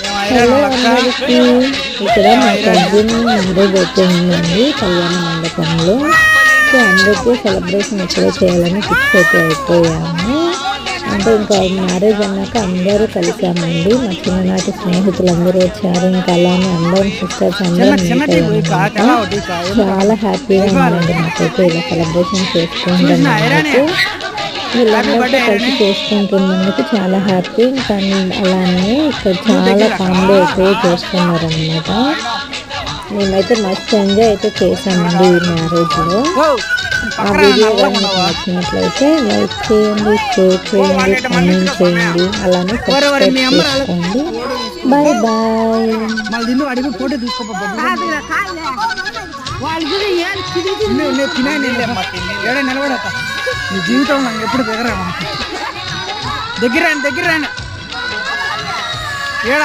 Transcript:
Hello అందరికీ, ఇక్కడ మా కజిన్ మ్యారేజ్ అయిపోయిందండి కళ్యాణ మండపంలో. సో అందరికీ సెలబ్రేషన్ ఎక్కడ చేయాలని ఫిక్స్ అయితే అయిపోయాము. అంటే ఇంకా మ్యారేజ్ అన్నాక అందరూ కలిసామండి. మా చిన్ననాటి స్నేహితులందరూ వచ్చారు. ఇంకా అలానే అందరం సిస్టర్స్ అందరూ మీట్ అయ్యామన్నమాట. చాలా హ్యాపీగా ఉందండి నాకైతే ఇలా సెలబ్రేషన్ చేసుకుంటున్నాను. వీళ్ళందరితో కలిసి చేసుకుంటున్నందుకు చాలా హ్యాపీ. కానీ అలానే ఇక్కడ చాలా కామెడీ అయితే చేస్తున్నారనమాట. మేమైతే మస్తు ఎంజాయ్ అయితే చేసామండి ఈ మ్యారేజ్లో. ఆ వీడియో కానీ మీకు నచ్చినట్లయితే లైక్ చేయండి, షేర్ చేయండి, కామెంట్ చేయండి, అలానే సబ్స్క్రైబ్ చేసుకోండి. Bye bye. నీ జీవితం ఎప్పుడు దగ్గర దగ్గర